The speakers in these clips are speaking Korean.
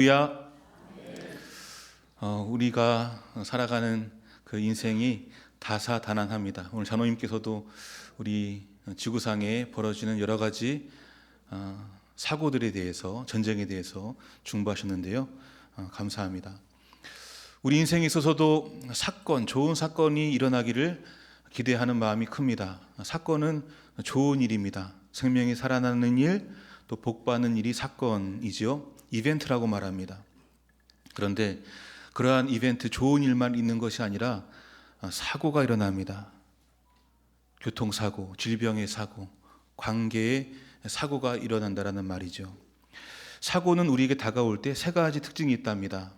할렐루야. 우리가 살아가는 그 인생이 다사다난합니다. 오늘 장로님께서도 우리 지구상에 벌어지는 여러 가지 사고들에 대해서, 전쟁에 대해서 중보하셨는데요. 감사합니다. 우리 인생에 있어서도 좋은 사건이 일어나기를 기대하는 마음이 큽니다. 사건은 좋은 일입니다. 생명이 살아나는 일, 또 복받는 일이 사건이지요. 이벤트라고 말합니다. 그런데 그러한 이벤트, 좋은 일만 있는 것이 아니라 사고가 일어납니다. 교통사고, 질병의 사고, 관계의 사고가 일어난다는 말이죠. 사고는 우리에게 다가올 때 세 가지 특징이 있답니다.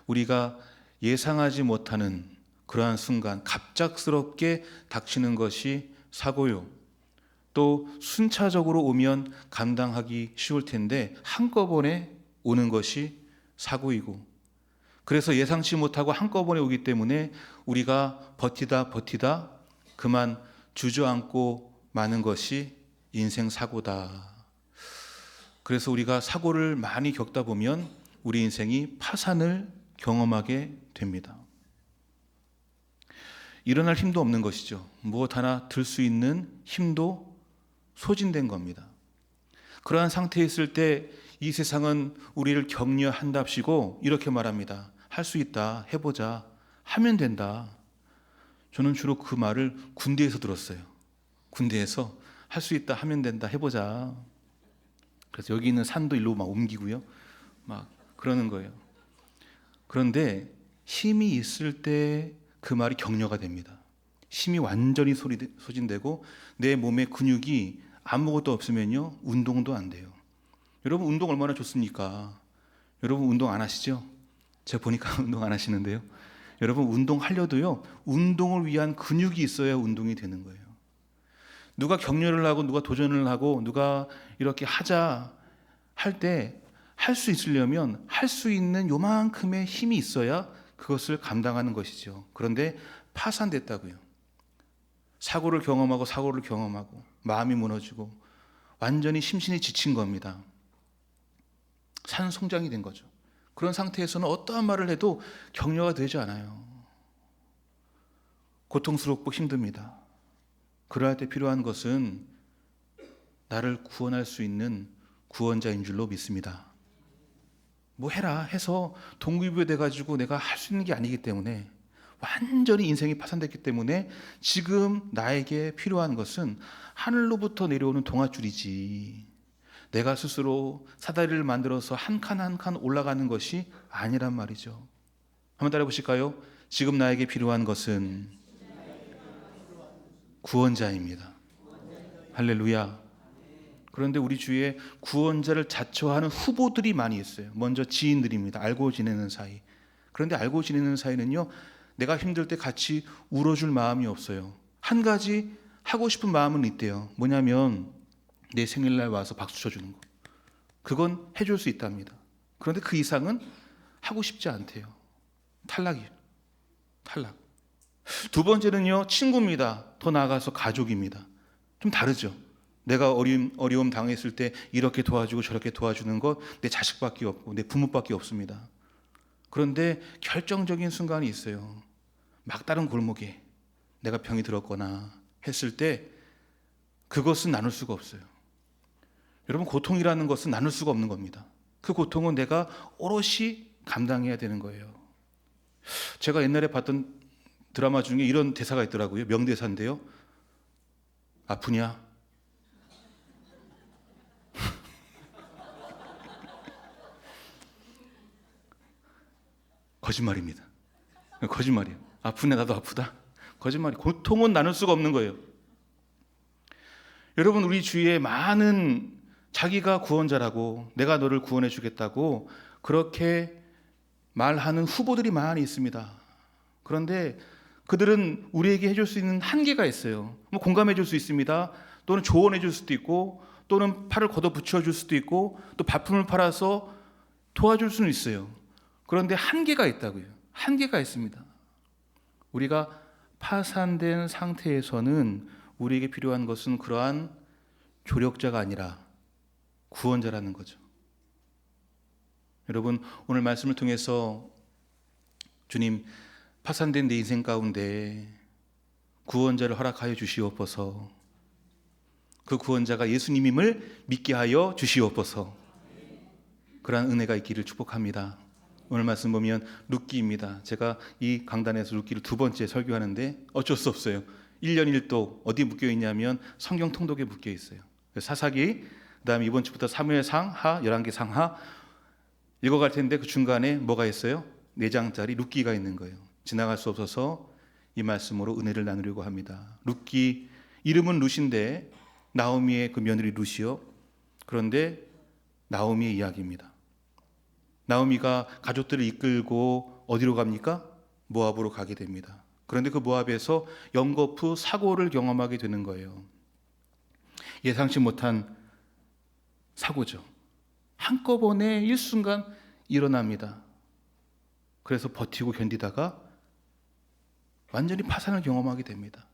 우리가 예상하지 못하는 그러한 순간 갑작스럽게 닥치는 것이 사고요. 또 순차적으로 오면 감당하기 쉬울 텐데 한꺼번에 오는 것이 사고이고, 그래서 예상치 못하고 한꺼번에 오기 때문에 우리가 버티다 그만 주저앉고 마는 것이 인생 사고다. 그래서 우리가 사고를 많이 겪다 보면 우리 인생이 파산을 경험하게 됩니다. 일어날 힘도 없는 것이죠. 무엇 하나 들 수 있는 힘도 소진된 겁니다. 그러한 상태에 있을 때 이 세상은 우리를 격려한답시고 이렇게 말합니다. 할 수 있다, 해보자, 하면 된다. 저는 주로 그 말을 군대에서 들었어요. 군대에서 할 수 있다, 하면 된다, 해보자. 그래서 여기 있는 산도 일로 막 옮기고요, 막 그러는 거예요. 그런데 힘이 있을 때 그 말이 격려가 됩니다. 힘이 완전히 소진되고 내 몸의 근육이 아무것도 없으면요, 운동도 안 돼요. 여러분, 운동 얼마나 좋습니까? 여러분, 운동 안 하시죠? 제가 보니까 운동 안 하시는데요. 여러분, 운동하려도요, 운동을 위한 근육이 있어야 운동이 되는 거예요. 누가 격려를 하고 누가 도전을 하고 누가 이렇게 하자 할 때 할 수 있으려면 할 수 있는 요만큼의 힘이 있어야 그것을 감당하는 것이죠. 그런데 파산됐다고요. 사고를 경험하고 마음이 무너지고 완전히 심신이 지친 겁니다. 산송장이 된 거죠. 그런 상태에서는 어떠한 말을 해도 격려가 되지 않아요. 고통스럽고 힘듭니다. 그러할 때 필요한 것은 나를 구원할 수 있는 구원자인 줄로 믿습니다. 뭐 해라 해서 동기부여 돼가지고 내가 할 수 있는 게 아니기 때문에, 완전히 인생이 파산됐기 때문에 지금 나에게 필요한 것은 하늘로부터 내려오는 동아줄이지, 내가 스스로 사다리를 만들어서 한 칸 한 칸 올라가는 것이 아니란 말이죠. 한번 따라해 보실까요? 지금 나에게 필요한 것은 구원자입니다. 할렐루야. 그런데 우리 주위에 구원자를 자처하는 후보들이 많이 있어요. 먼저 지인들입니다. 알고 지내는 사이. 그런데 알고 지내는 사이는요, 내가 힘들 때 같이 울어줄 마음이 없어요. 한 가지 하고 싶은 마음은 있대요. 뭐냐면 내 생일날 와서 박수 쳐주는 거. 그건 해줄 수 있답니다. 그런데 그 이상은 하고 싶지 않대요. 탈락. 두 번째는요, 친구입니다. 더 나아가서 가족입니다. 좀 다르죠. 내가 어려움 당했을 때 이렇게 도와주고 저렇게 도와주는 것 내 자식밖에 없고 내 부모밖에 없습니다. 그런데 결정적인 순간이 있어요. 막다른 골목에 내가 병이 들었거나 했을 때 그것은 나눌 수가 없어요. 여러분, 고통이라는 것은 나눌 수가 없는 겁니다. 그 고통은 내가 오롯이 감당해야 되는 거예요. 제가 옛날에 봤던 드라마 중에 이런 대사가 있더라고요. 명대사인데요. 아프냐? 거짓말입니다. 거짓말이에요. 아프네, 나도 아프다. 거짓말이. 고통은 나눌 수가 없는 거예요. 여러분, 우리 주위에 많은 자기가 구원자라고, 내가 너를 구원해 주겠다고 그렇게 말하는 후보들이 많이 있습니다. 그런데 그들은 우리에게 해줄 수 있는 한계가 있어요. 뭐 공감해 줄 수 있습니다. 또는 조언해 줄 수도 있고, 또는 팔을 걷어 붙여 줄 수도 있고, 또 밥품을 팔아서 도와줄 수는 있어요. 그런데 한계가 있다고요. 한계가 있습니다. 우리가 파산된 상태에서는 우리에게 필요한 것은 그러한 조력자가 아니라 구원자라는 거죠. 여러분, 오늘 말씀을 통해서 주님, 파산된 내 인생 가운데 구원자를 허락하여 주시옵소서. 그 구원자가 예수님임을 믿게 하여 주시옵소서. 그러한 은혜가 있기를 축복합니다. 오늘 말씀 보면 룻기입니다. 제가 이 강단에서 룻기를 2번째 설교하는데 어쩔 수 없어요. 1년 1도 어디 묶여 있냐면 성경 통독에 묶여 있어요. 사사기, 그다음에 이번 주부터 사무엘상 하, 열왕기상 하 읽어갈 텐데 그 중간에 뭐가 있어요? 4장짜리 룻기가 있는 거예요. 지나갈 수 없어서 이 말씀으로 은혜를 나누려고 합니다. 룻기, 이름은 룻인데 나오미의 그 며느리 룻이요. 그런데 나오미의 이야기입니다. 나오미가 가족들을 이끌고 어디로 갑니까? 모압으로 가게 됩니다. 그런데 그 모압에서 연거푸 사고를 경험하게 되는 거예요. 예상치 못한 사고죠. 한꺼번에 일순간 일어납니다. 그래서 버티고 견디다가 완전히 파산을 경험하게 됩니다.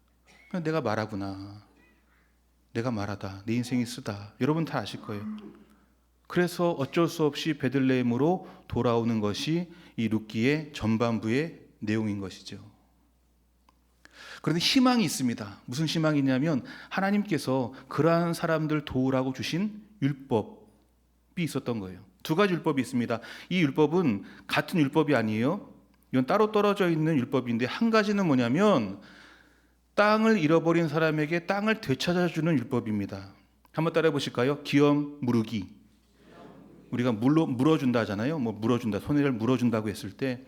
내가 말하구나. 내가 말하다. 내 인생이 쓰다. 여러분 다 아실 거예요. 그래서 어쩔 수 없이 베들레헴으로 돌아오는 것이 이 룻기의 전반부의 내용인 것이죠. 그런데 희망이 있습니다. 무슨 희망이냐면 하나님께서 그러한 사람들 도우라고 주신 율법이 있었던 거예요. 2가지 율법이 있습니다. 이 율법은 같은 율법이 아니에요. 이건 따로 떨어져 있는 율법인데 한 가지는 뭐냐면 땅을 잃어버린 사람에게 땅을 되찾아주는 율법입니다. 한번 따라해 보실까요? 기업 무르기. 우리가 물어준다 하잖아요. 물어준다, 손해를 물어준다고 했을 때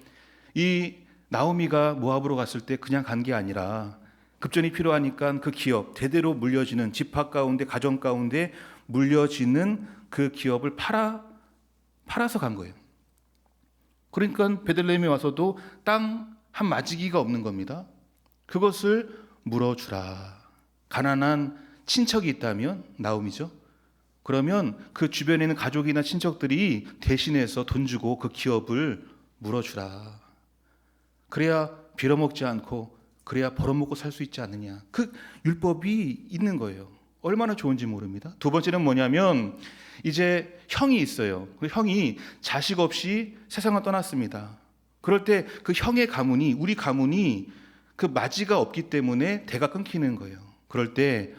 이 나오미가 모압으로 갔을 때 그냥 간 게 아니라 급전이 필요하니까 그 기업, 대대로 물려지는 집합 가운데, 가정 가운데 물려지는 그 기업을 팔아서 간 거예요. 그러니까 베들레헴에 와서도 땅 한 마지기가 없는 겁니다. 그것을 물어주라. 가난한 친척이 있다면 나오미죠. 그러면 그 주변에 있는 가족이나 친척들이 대신해서 돈 주고 그 기업을 물어주라. 그래야 빌어먹지 않고 그래야 벌어먹고 살 수 있지 않느냐. 그 율법이 있는 거예요. 얼마나 좋은지 모릅니다. 2번째는 뭐냐면 이제 형이 있어요. 그 형이 자식 없이 세상을 떠났습니다. 그럴 때 그 형의 가문이, 우리 가문이 그 맞이가 없기 때문에 대가 끊기는 거예요. 그럴 때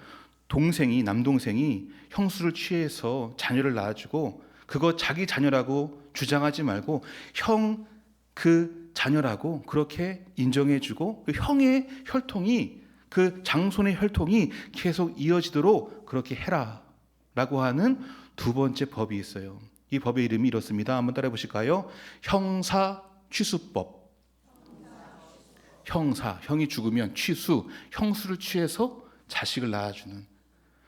동생이, 남동생이 형수를 취해서 자녀를 낳아주고 그거 자기 자녀라고 주장하지 말고 형 그 자녀라고 그렇게 인정해주고 그 형의 혈통이, 그 장손의 혈통이 계속 이어지도록 그렇게 해라 라고 하는 2번째 법이 있어요. 이 법의 이름이 이렇습니다. 한번 따라해 보실까요? 형사 취수법. 형사, 형이 죽으면 취수, 형수를 취해서 자식을 낳아주는,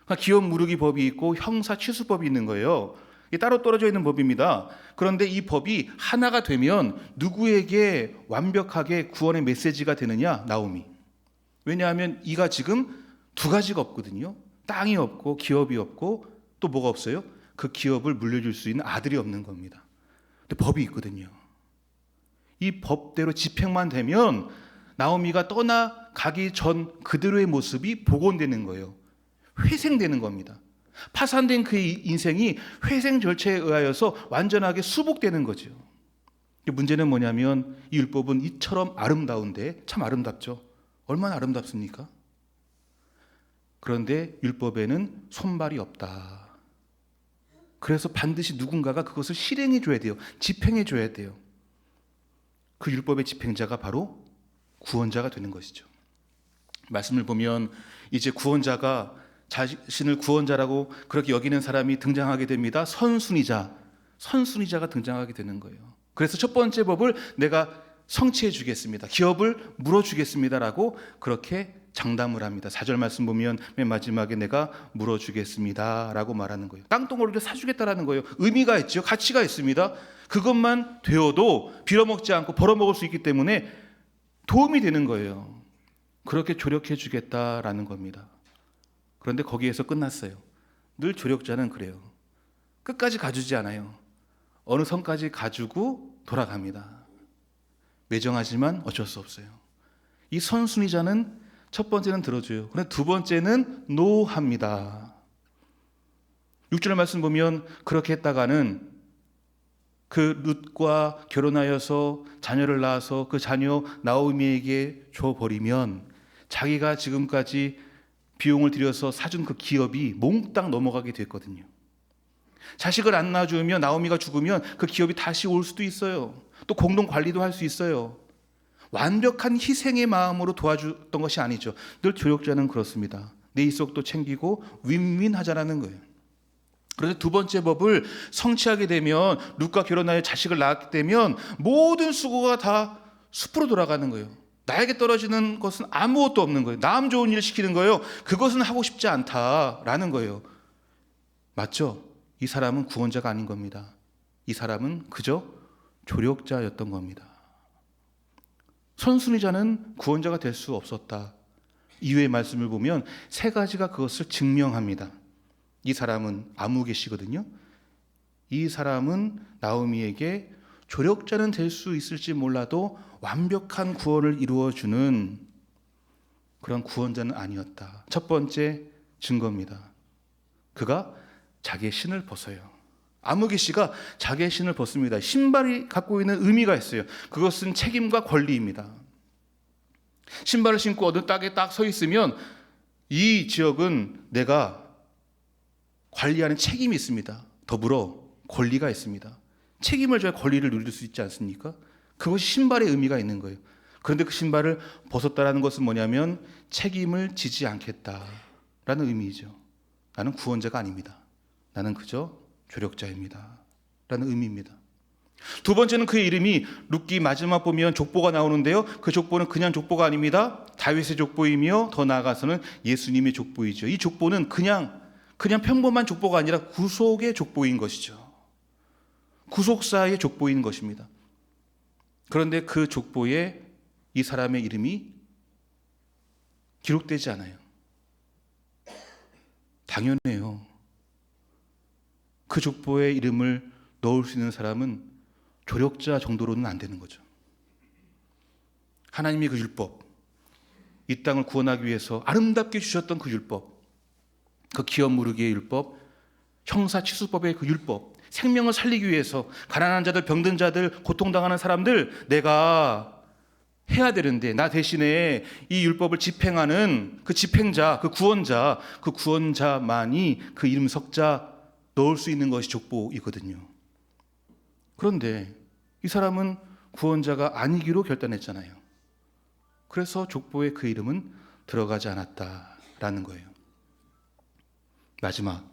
그러니까 기업 무르기 법이 있고 형사 취수법이 있는 거예요. 이게 따로 떨어져 있는 법입니다. 그런데 이 법이 하나가 되면 누구에게 완벽하게 구원의 메시지가 되느냐? 나오미. 왜냐하면 이가 지금 2가지가 없거든요. 땅이 없고 기업이 없고 또 뭐가 없어요? 그 기업을 물려줄 수 있는 아들이 없는 겁니다. 근데 법이 있거든요. 이 법대로 집행만 되면 나오미가 떠나가기 전 그대로의 모습이 복원되는 거예요. 회생되는 겁니다. 파산된 그의 인생이 회생 절차에 의하여서 완전하게 수복되는 거죠. 문제는 뭐냐면 이 율법은 이처럼 아름다운데, 참 아름답죠. 얼마나 아름답습니까? 그런데 율법에는 손발이 없다. 그래서 반드시 누군가가 그것을 실행해 줘야 돼요. 집행해 줘야 돼요. 그 율법의 집행자가 바로 구원자가 되는 것이죠. 말씀을 보면 이제 구원자가, 자신을 구원자라고 그렇게 여기는 사람이 등장하게 됩니다. 선순위자가 등장하게 되는 거예요. 그래서 첫 번째 법을 내가 성취해 주겠습니다. 기업을 물어주겠습니다라고 그렇게 장담을 합니다. 4절 말씀 보면 맨 마지막에 내가 물어주겠습니다라고 말하는 거예요. 땅덩어리를 사주겠다라는 거예요. 의미가 있죠. 가치가 있습니다. 그것만 되어도 빌어먹지 않고 벌어먹을 수 있기 때문에 도움이 되는 거예요. 그렇게 조력해 주겠다라는 겁니다. 그런데 거기에서 끝났어요. 늘 조력자는 그래요. 끝까지 가주지 않아요. 어느 선까지 가주고 돌아갑니다. 매정하지만 어쩔 수 없어요. 이 선순위자는 첫 번째는 들어줘요. 그런데 2번째는 노합니다. 6절 말씀 보면 그렇게 했다가는 그 룻과 결혼하여서 자녀를 낳아서 그 자녀 나오미에게 줘버리면 자기가 지금까지 비용을 들여서 사준 그 기업이 몽땅 넘어가게 됐거든요. 자식을 안 낳아주면 나오미가 죽으면 그 기업이 다시 올 수도 있어요. 또 공동 관리도 할 수 있어요. 완벽한 희생의 마음으로 도와줬던 것이 아니죠. 늘 조력자는 그렇습니다. 내 이속도 챙기고 윈윈 하자라는 거예요. 그래서 두 번째 법을 성취하게 되면 룻과 결혼하여 자식을 낳게 되면 모든 수고가 다 숲으로 돌아가는 거예요. 나에게 떨어지는 것은 아무것도 없는 거예요. 남 좋은 일 시키는 거예요. 그것은 하고 싶지 않다라는 거예요. 맞죠? 이 사람은 구원자가 아닌 겁니다. 이 사람은 그저 조력자였던 겁니다. 선순위자는 구원자가 될 수 없었다. 이후의 말씀을 보면 세 가지가 그것을 증명합니다. 이 사람은 아무개시거든요. 이 사람은 나오미에게 조력자는 될 수 있을지 몰라도 완벽한 구원을 이루어주는 그런 구원자는 아니었다. 첫 번째 증거입니다. 그가 자기의 신을 벗어요. 아무개시가 자기의 신을 벗습니다. 신발이 갖고 있는 의미가 있어요. 그것은 책임과 권리입니다. 신발을 신고 어느 땅에 딱 서 있으면 이 지역은 내가 관리하는 책임이 있습니다. 더불어 권리가 있습니다. 책임을 져야 권리를 누릴 수 있지 않습니까? 그것이 신발의 의미가 있는 거예요. 그런데 그 신발을 벗었다라는 것은 뭐냐면 책임을 지지 않겠다라는 의미이죠. 나는 구원자가 아닙니다. 나는 그저 조력자입니다. 라는 의미입니다. 두 번째는 그의 이름이 룻기 마지막 보면 족보가 나오는데요. 그 족보는 그냥 족보가 아닙니다. 다윗의 족보이며 더 나아가서는 예수님의 족보이죠. 이 족보는 그냥 평범한 족보가 아니라 구속의 족보인 것이죠. 구속사의 족보인 것입니다. 그런데 그 족보에 이 사람의 이름이 기록되지 않아요. 당연해요. 그 족보에 이름을 넣을 수 있는 사람은 조력자 정도로는 안 되는 거죠. 하나님이 그 율법, 이 땅을 구원하기 위해서 아름답게 주셨던 그 율법, 그 기업 무르기의 율법, 형사치수법의 그 율법, 생명을 살리기 위해서 가난한 자들, 병든 자들, 고통당하는 사람들 내가 해야 되는데 나 대신에 이 율법을 집행하는 그 집행자, 그 구원자만이 그 이름 석자 넣을 수 있는 것이 족보이거든요. 그런데 이 사람은 구원자가 아니기로 결단했잖아요. 그래서 족보에 그 이름은 들어가지 않았다라는 거예요. 마지막,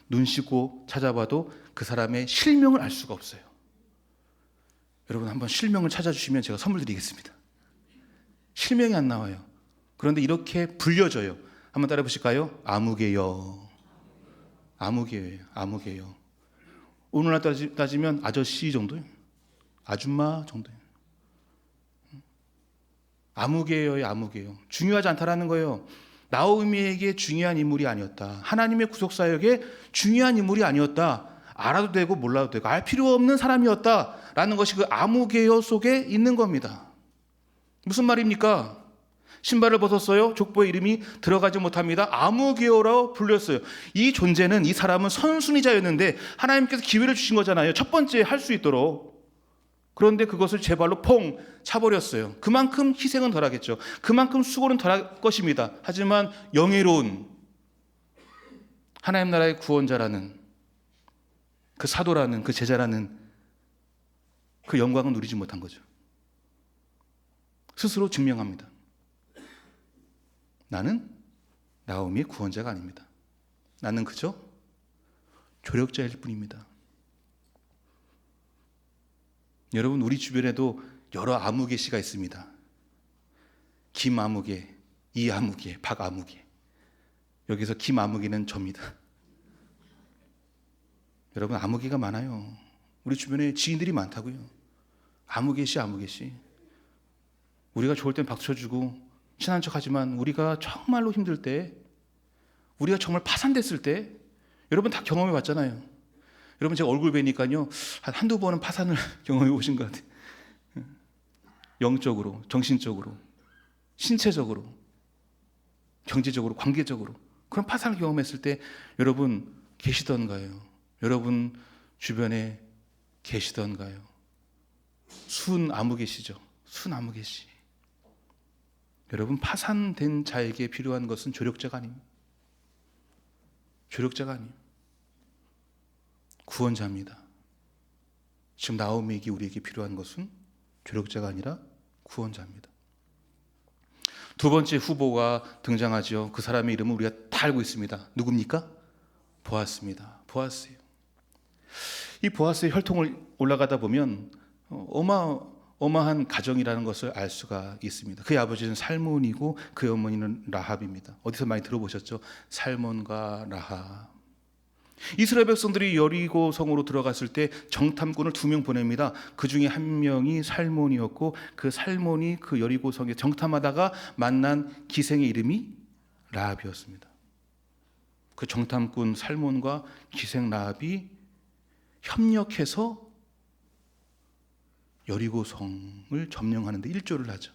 눈 씻고 찾아봐도 그 사람의 실명을 알 수가 없어요. 여러분 한번 실명을 찾아주시면 제가 선물 드리겠습니다. 실명이 안 나와요. 그런데 이렇게 불려져요. 한번 따라 보실까요? 아무개요. 아무개예요. 아무개요. 오늘날 따지면 아저씨 정도예요. 아줌마 정도예요. 아무개예요. 아무개요. 중요하지 않다라는 거예요. 나오미에게 중요한 인물이 아니었다. 하나님의 구속사역에 중요한 인물이 아니었다. 알아도 되고 몰라도 되고 알 필요 없는 사람이었다라는 것이 그 아무개요 속에 있는 겁니다. 무슨 말입니까? 신발을 벗었어요. 족보의 이름이 들어가지 못합니다. 아무개요라고 불렸어요. 이 존재는, 이 사람은 선순위자였는데 하나님께서 기회를 주신 거잖아요. 첫 번째 할 수 있도록. 그런데 그것을 제 발로 퐁 차버렸어요. 그만큼 희생은 덜하겠죠. 그만큼 수고는 덜할 것입니다. 하지만 영예로운 하나님 나라의 구원자라는, 그 사도라는, 그 제자라는 그 영광은 누리지 못한 거죠. 스스로 증명합니다. 나는 나오미의 구원자가 아닙니다. 나는 그저 조력자일 뿐입니다. 여러분, 우리 주변에도 여러 아무개 씨가 있습니다. 김아무개, 이아무개, 박아무개. 여기서 김아무개는 접니다. 여러분, 아무개가 많아요. 우리 주변에 지인들이 많다고요. 아무개 씨, 아무개 씨. 우리가 좋을 땐 박수 쳐주고 친한 척하지만 우리가 정말로 힘들 때, 우리가 정말 파산됐을 때, 여러분 다 경험해 봤잖아요. 여러분 제가 얼굴 뵈니까요 한두 번은 파산을 경험해 보신 것 같아요. 영적으로, 정신적으로, 신체적으로, 경제적으로, 관계적으로 그런 파산을 경험했을 때 여러분 계시던가요? 여러분 주변에 계시던가요? 순 아무 계시죠. 순 아무 계시. 여러분, 파산된 자에게 필요한 것은 조력자가 아닙니다. 조력자가 아니에요. 구원자입니다. 지금 나오미에게 우리에게 필요한 것은 조력자가 아니라 구원자입니다. 두 번째 후보가 등장하죠. 그 사람의 이름은 우리가 다 알고 있습니다. 누굽니까? 보아스입니다. 보아스예요. 이 보아스의 혈통을 올라가다 보면 어마어마한 가정이라는 것을 알 수가 있습니다. 그의 아버지는 살몬이고 그의 어머니는 라합입니다. 어디서 많이 들어보셨죠? 살몬과 라합. 이스라엘 백성들이 여리고 성으로 들어갔을 때 정탐꾼을 2명 보냅니다. 그 중에 한 명이 살몬이었고, 그 살몬이 그 여리고 성에 정탐하다가 만난 기생의 이름이 라합이었습니다. 그 정탐꾼 살몬과 기생 라합이 협력해서 여리고 성을 점령하는 데 일조를 하죠.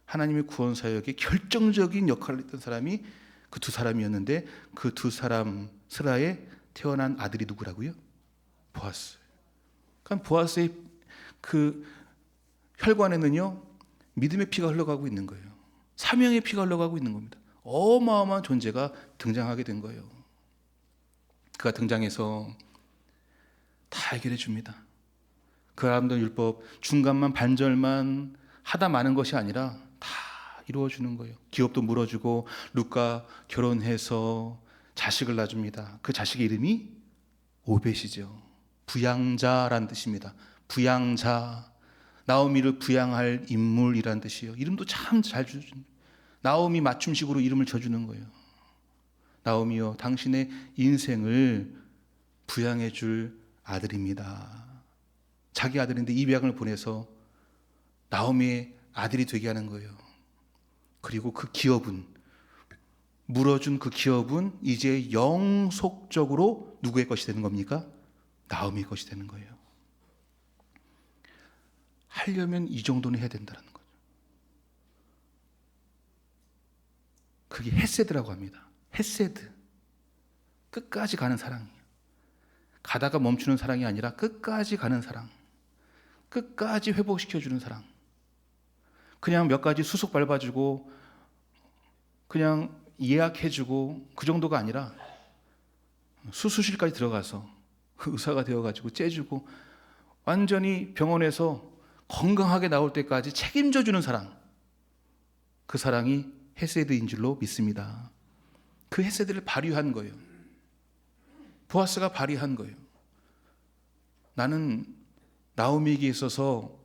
하나님의 구원 사역에 결정적인 역할을 했던 사람이 그 두 사람이었는데, 그 두 사람 스라에 태어난 아들이 누구라고요? 보아스. 그러니까 보아스의 그 혈관에는요, 믿음의 피가 흘러가고 있는 거예요. 사명의 피가 흘러가고 있는 겁니다. 어마어마한 존재가 등장하게 된 거예요. 그가 등장해서 다 해결해 줍니다. 그 아름다운 율법 중간만 반절만 하다 마는 것이 아니라 다 이루어주는 거예요. 기업도 물어주고 룻과 결혼해서 자식을 낳아줍니다. 그 자식의 이름이 오벳이죠. 부양자란 뜻입니다. 부양자, 나오미를 부양할 인물이란 뜻이에요. 이름도 참 잘 주죠. 나오미 맞춤식으로 이름을 져주는 거예요. 나오미여, 당신의 인생을 부양해 줄 아들입니다. 자기 아들인데 입양을 보내서 나오미의 아들이 되게 하는 거예요. 그리고 그 기업은, 물어준 그 기업은 이제 영속적으로 누구의 것이 되는 겁니까? 나오미의 것이 되는 거예요. 하려면 이 정도는 해야 된다는 거죠. 그게 헤세드라고 합니다. 헤세드. 끝까지 가는 사랑이에요. 가다가 멈추는 사랑이 아니라 끝까지 가는 사랑. 끝까지 회복시켜주는 사랑. 그냥 몇 가지 수속 밟아주고 그냥 예약해주고 그 정도가 아니라 수술실까지 들어가서 의사가 되어가지고 째주고 완전히 병원에서 건강하게 나올 때까지 책임져주는 사랑. 그 사랑이 헤세드인 줄로 믿습니다. 그 헤세드를 발휘한 거예요. 보아스가 발휘한 거예요. 나는 나오미에게 있어서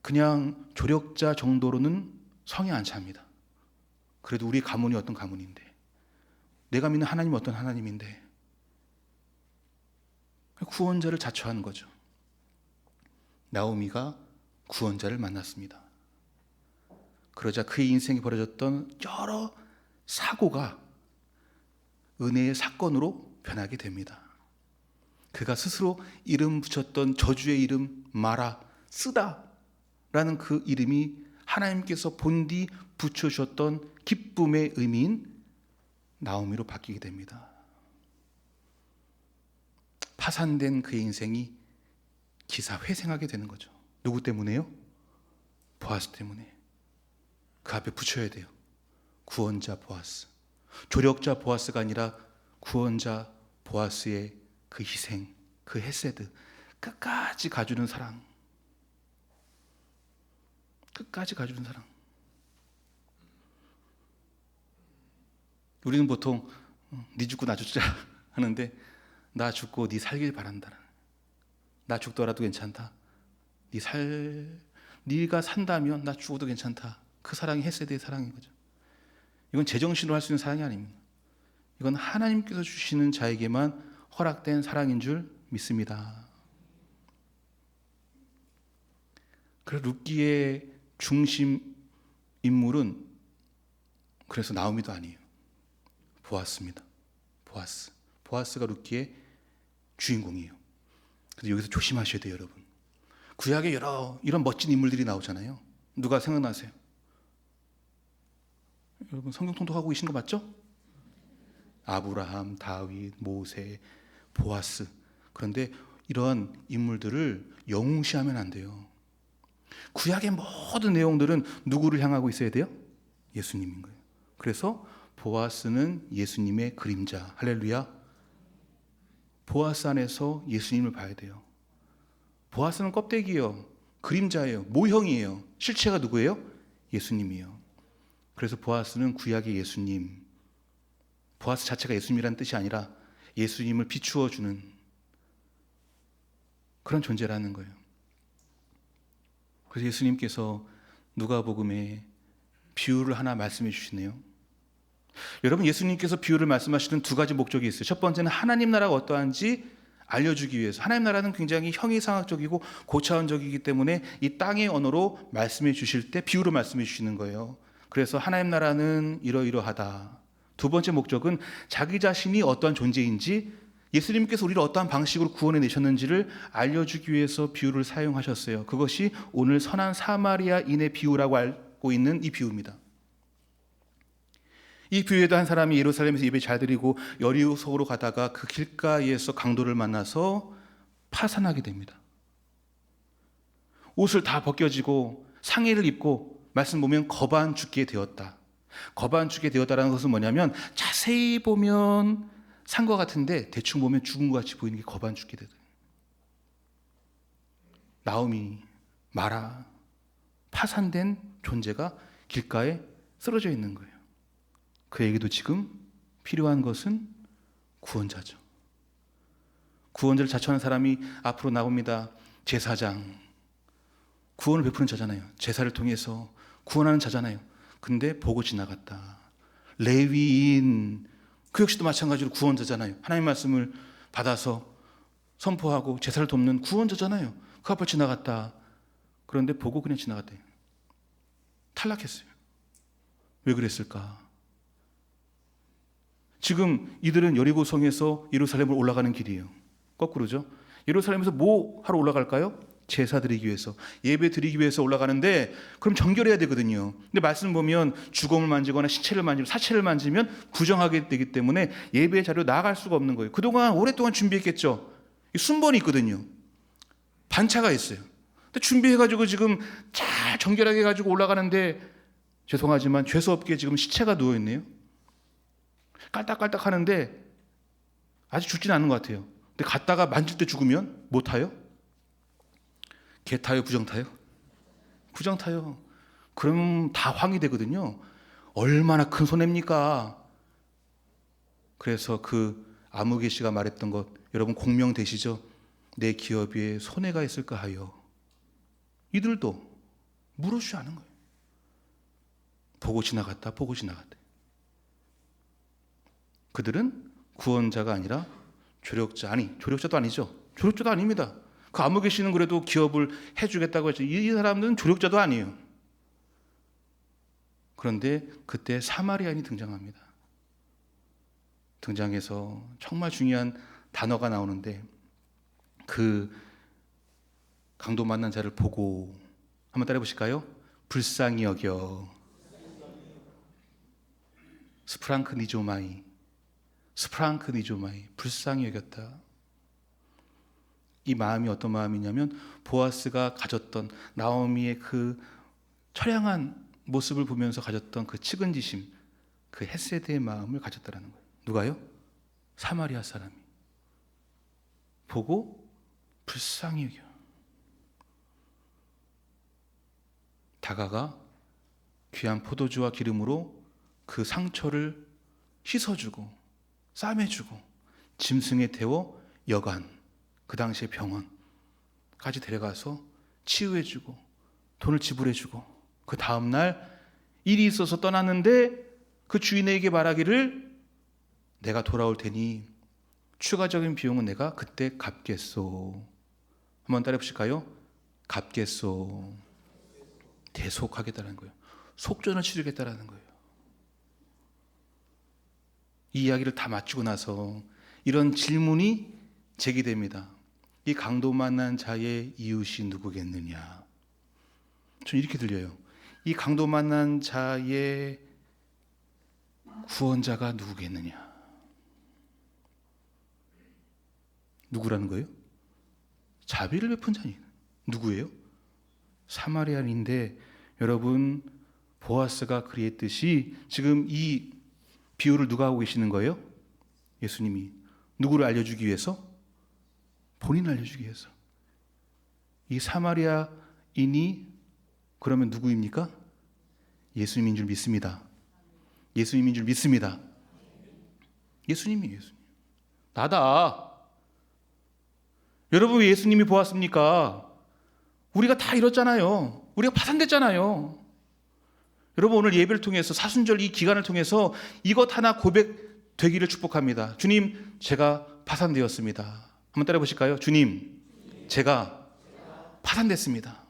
그냥 조력자 정도로는 성에 안 찹니다. 그래도 우리 가문이 어떤 가문인데, 내가 믿는 하나님은 어떤 하나님인데, 구원자를 자처하는 거죠. 나오미가 구원자를 만났습니다. 그러자 그의 인생에 벌어졌던 여러 사고가 은혜의 사건으로 변하게 됩니다. 그가 스스로 이름 붙였던 저주의 이름 마라, 쓰다 라는 그 이름이 하나님께서 본디 붙여주셨던 기쁨의 의미인 나오미로 바뀌게 됩니다. 파산된 그의 인생이 기사회생하게 되는 거죠. 누구 때문에요? 보아스 때문에. 그 앞에 붙여야 돼요. 구원자 보아스. 조력자 보아스가 아니라 구원자 보아스의 그 희생, 그 헤세드, 끝까지 가주는 사랑. 끝까지 가주는 사랑. 우리는 보통 네 죽고 나 죽자 하는데, 나 죽고 네 살길 바란다. 나 죽더라도 괜찮다. 네가 산다면 나 죽어도 괜찮다. 그 사랑이 헤세드의 사랑인 거죠. 이건 제정신으로 할 수 있는 사랑이 아닙니다. 이건 하나님께서 주시는 자에게만 허락된 사랑인 줄 믿습니다. 그래서 룻기의 중심 인물은 그래서 나오미도 아니에요. 보아스입니다. 보아스. 보아스가 룻기의 주인공이에요. 그래서 여기서 조심하셔야 돼요, 여러분. 구약에 여러 이런 멋진 인물들이 나오잖아요. 누가 생각나세요? 여러분 성경 통독하고 계신 거 맞죠? 아브라함, 다윗, 모세, 보아스. 그런데 이런 인물들을 영웅시하면 안 돼요. 구약의 모든 내용들은 누구를 향하고 있어야 돼요? 예수님인 거예요. 그래서 보아스는 예수님의 그림자. 할렐루야. 보아스 안에서 예수님을 봐야 돼요. 보아스는 껍데기예요. 그림자예요. 모형이에요. 실체가 누구예요? 예수님이에요. 그래서 보아스는 구약의 예수님. 보아스 자체가 예수님이라는 뜻이 아니라 예수님을 비추어 주는 그런 존재라는 거예요. 그래서 예수님께서 누가복음에 비유를 하나 말씀해 주시네요. 여러분, 예수님께서 비유를 말씀하시는 두 가지 목적이 있어요. 첫 번째는 하나님 나라가 어떠한지 알려주기 위해서. 하나님 나라는 굉장히 형이상학적이고 고차원적이기 때문에 이 땅의 언어로 말씀해 주실 때 비유로 말씀해 주시는 거예요. 그래서 하나님 나라는 이러이러하다. 두 번째 목적은 자기 자신이 어떠한 존재인지, 예수님께서 우리를 어떠한 방식으로 구원해 내셨는지를 알려주기 위해서 비유를 사용하셨어요. 그것이 오늘 선한 사마리아인의 비유라고 알고 있는 이 비유입니다. 이 비유에도 한 사람이 예루살렘에서 예배 잘 드리고 여리고성으로 가다가 그 길가에서 강도를 만나서 파산하게 됩니다. 옷을 다 벗겨지고 상의를 입고 말씀 보면 거반 죽게 되었다. 거반 죽게 되었다는 것은 뭐냐면 자세히 보면 산 것 같은데 대충 보면 죽은 것 같이 보이는 게 거반 죽게 되다. 나오미, 마라, 파산된 존재가 길가에 쓰러져 있는 거예요. 그에게도 지금 필요한 것은 구원자죠. 구원자를 자처하는 사람이 앞으로 나옵니다. 제사장, 구원을 베푸는 자잖아요. 제사를 통해서 구원하는 자잖아요. 근데 보고 지나갔다. 레위인, 그 역시도 마찬가지로 구원자잖아요. 하나님의 말씀을 받아서 선포하고 제사를 돕는 구원자잖아요. 그 앞을 지나갔다. 그런데 보고 그냥 지나갔대요. 탈락했어요. 왜 그랬을까? 지금 이들은 여리고성에서 예루살렘으로 올라가는 길이에요. 거꾸로죠. 예루살렘에서 뭐 하러 올라갈까요? 제사 드리기 위해서, 예배 드리기 위해서 올라가는데, 그럼 정결해야 되거든요. 근데 말씀 보면 주검을 만지거나 시체를 만지면, 사체를 만지면 부정하게 되기 때문에 예배 자리로 나아갈 수가 없는 거예요. 그동안 오랫동안 준비했겠죠. 순번이 있거든요. 반차가 있어요. 근데 준비해가지고 지금 잘 정결하게 해가지고 올라가는데, 죄송하지만 죄수없게 지금 시체가 누워있네요. 깔딱깔딱 하는데 아직 죽진 않은 것 같아요. 근데 갔다가 만질 때 죽으면 뭐 타요? 개 타요? 부정 타요? 부정 타요. 그럼 다 황이 되거든요. 얼마나 큰 손해입니까? 그래서 그 아무개 씨가 말했던 것, 여러분 공명되시죠? 내 기업 위에 손해가 있을까 하여. 이들도 물으시지 않은 거예요. 보고 지나갔다, 보고 지나갔다. 그들은 구원자가 아니라 조력자, 아니 조력자도 아니죠. 조력자도 아닙니다. 그 아무개 씨는 그래도 기업을 해주겠다고 했죠. 이 사람들은 조력자도 아니에요. 그런데 그때 사마리아인이 등장합니다. 등장해서 정말 중요한 단어가 나오는데, 그 강도 만난 자를 보고, 한번 따라해 보실까요? 불쌍히 여겨. 스프랑크니조마이, 스프랑크니조마이, 불쌍히 여겼다. 이 마음이 어떤 마음이냐면 보아스가 가졌던, 나오미의 그 처량한 모습을 보면서 가졌던 그 측은지심, 그 헤세드의 마음을 가졌다는 거예요. 누가요? 사마리아 사람이 보고 불쌍히 여겨. 다가가 귀한 포도주와 기름으로 그 상처를 씻어주고 싸매주고 짐승에 태워 여간, 그 당시의 병원까지 데려가서 치유해주고 돈을 지불해주고, 그 다음날 일이 있어서 떠났는데 그 주인에게 말하기를 내가 돌아올 테니 추가적인 비용은 내가 그때 갚겠소. 한번 따라해 보실까요? 갚겠소. 대속하겠다는 거예요. 속전을 치르겠다는 거예요. 이 이야기를 다 마치고 나서 이런 질문이 제기됩니다. 이 강도 만난 자의 이웃이 누구겠느냐? 전 이렇게 들려요. 이 강도 만난 자의 구원자가 누구겠느냐? 누구라는 거예요? 자비를 베푼 자니 누구예요? 사마리아인데 여러분 보아스가 그리했듯이 지금 이 비유를 누가 하고 계시는 거예요? 예수님이. 누구를 알려주기 위해서? 본인을 알려주기 위해서. 이 사마리아인이 그러면 누구입니까? 예수님인 줄 믿습니다. 예수님인 줄 믿습니다. 예수님이에요. 예수님. 나다. 여러분 왜 예수님이 보았습니까? 우리가 다 이렇잖아요. 우리가 파산됐잖아요. 여러분 오늘 예배를 통해서 사순절 이 기간을 통해서 이것 하나 고백되기를 축복합니다. 주님, 제가 파산되었습니다. 한번 따라 보실까요? 주님, 제가 파산됐습니다.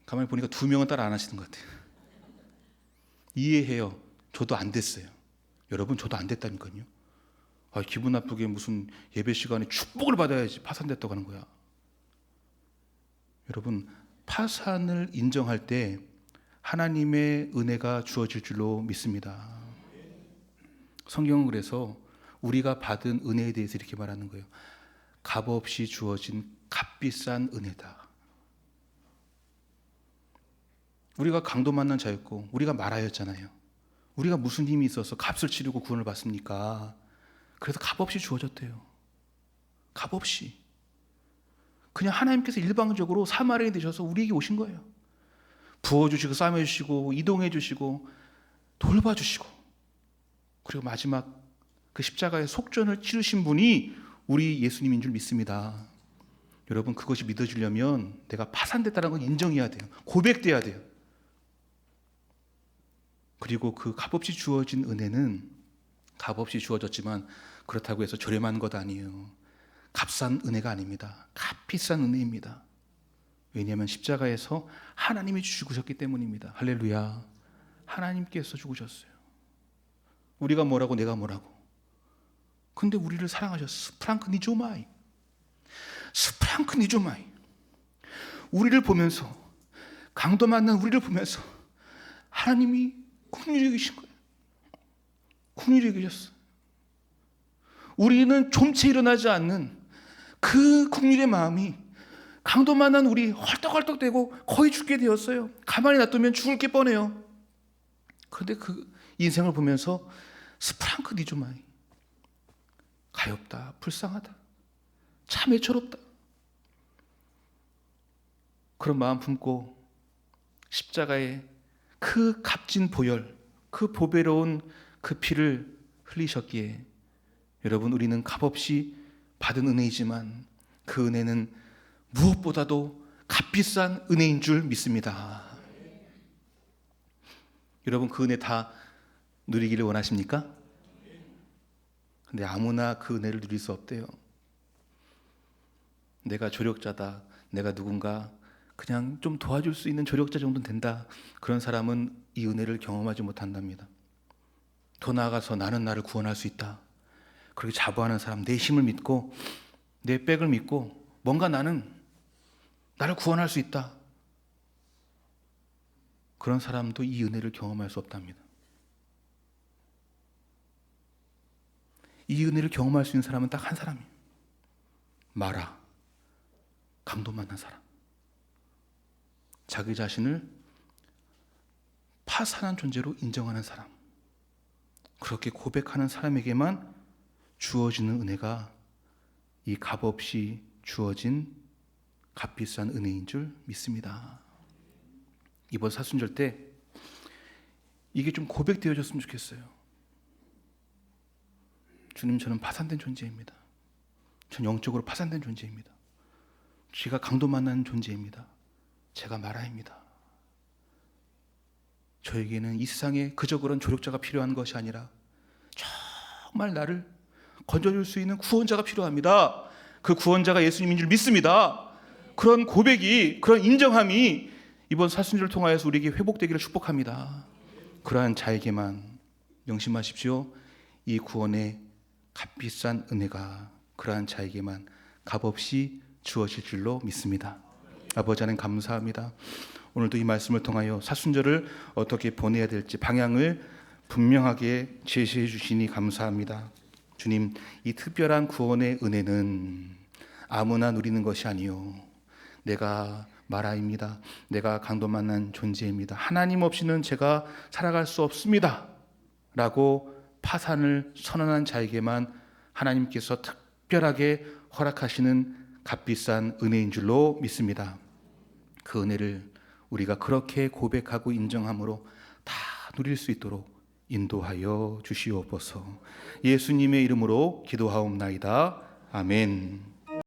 가만히 보니까 2명은 따라 안 하시는 것 같아요. 이해해요. 저도 안 됐어요. 여러분 저도 안 됐다니까요. 기분 나쁘게 무슨 예배 시간에 축복을 받아야지 파산됐다고 하는 거야. 여러분 파산을 인정할 때 하나님의 은혜가 주어질 줄로 믿습니다. 성경은 그래서 우리가 받은 은혜에 대해서 이렇게 말하는 거예요. 값없이 주어진 값비싼 은혜다. 우리가 강도 만난 자였고 우리가 마라였잖아요. 우리가 무슨 힘이 있어서 값을 치르고 구원을 받습니까? 그래서 값없이 주어졌대요. 값없이. 그냥 하나님께서 일방적으로 사마리아인이 되셔서 우리에게 오신 거예요. 부어주시고 싸매주시고 이동해주시고 돌봐주시고, 그리고 마지막 그 십자가의 속전을 치르신 분이 우리 예수님인 줄 믿습니다. 여러분 그것이 믿어지려면 내가 파산됐다는 건 인정해야 돼요. 고백돼야 돼요. 그리고 그 값없이 주어진 은혜는 값없이 주어졌지만 그렇다고 해서 저렴한 것 아니에요. 값싼 은혜가 아닙니다. 값비싼 은혜입니다. 왜냐하면 십자가에서 하나님이 죽으셨기 때문입니다. 할렐루야. 하나님께서 죽으셨어요. 우리가 뭐라고 내가 뭐라고. 근데 우리를 사랑하셨어. 스프랑크 니조마이. 스프랑크 니조마이. 우리를 보면서, 강도 만난 우리를 보면서 하나님이 긍휼히 계신 거예요. 긍휼히 계셨어. 우리는 좀채 일어나지 않는 그 긍휼의 마음이 강도 만난 우리 헐떡헐떡대고 거의 죽게 되었어요. 가만히 놔두면 죽을 게 뻔해요. 그런데 그 인생을 보면서 스프랑크 니조마이. 가엾다, 불쌍하다, 참 애처롭다. 그런 마음 품고 십자가에 그 값진 보혈, 그 보배로운 그 피를 흘리셨기에 여러분 우리는 값없이 받은 은혜이지만 그 은혜는 무엇보다도 값비싼 은혜인 줄 믿습니다. 여러분 그 은혜 다 누리기를 원하십니까? 근데 아무나 그 은혜를 누릴 수 없대요. 내가 조력자다, 내가 누군가 그냥 좀 도와줄 수 있는 조력자 정도는 된다, 그런 사람은 이 은혜를 경험하지 못한답니다. 더 나아가서 나는 나를 구원할 수 있다, 그렇게 자부하는 사람, 내 힘을 믿고 내 백을 믿고 뭔가 나는 나를 구원할 수 있다, 그런 사람도 이 은혜를 경험할 수 없답니다. 이 은혜를 경험할 수 있는 사람은 딱 한 사람이에요. 마라, 강도 만난 사람. 자기 자신을 파산한 존재로 인정하는 사람. 그렇게 고백하는 사람에게만 주어지는 은혜가 이 값없이 주어진 값비싼 은혜인 줄 믿습니다. 이번 사순절 때 이게 좀 고백되어졌으면 좋겠어요. 주님, 저는 파산된 존재입니다. 전 영적으로 파산된 존재입니다. 제가 강도 만난 존재입니다. 제가 마라입니다. 저에게는 이 세상에 그저 그런 조력자가 필요한 것이 아니라 정말 나를 건져줄 수 있는 구원자가 필요합니다. 그 구원자가 예수님인 줄 믿습니다. 그런 고백이, 그런 인정함이 이번 사순절을 통하여서 우리에게 회복되기를 축복합니다. 그러한 자에게만 명심하십시오. 이 구원의 값비싼 은혜가 그러한 자에게만 값없이 주어질 줄로 믿습니다. 아버지 하나님 감사합니다. 오늘도 이 말씀을 통하여 사순절을 어떻게 보내야 될지 방향을 분명하게 제시해 주시니 감사합니다. 주님, 이 특별한 구원의 은혜는 아무나 누리는 것이 아니요 내가 마라입니다. 내가 강도 만난 존재입니다. 하나님 없이는 제가 살아갈 수 없습니다. 라고 파산을 선언한 자에게만 하나님께서 특별하게 허락하시는 값비싼 은혜인 줄로 믿습니다. 그 은혜를 우리가 그렇게 고백하고 인정함으로 다 누릴 수 있도록 인도하여 주시옵소서. 예수님의 이름으로 기도하옵나이다. 아멘.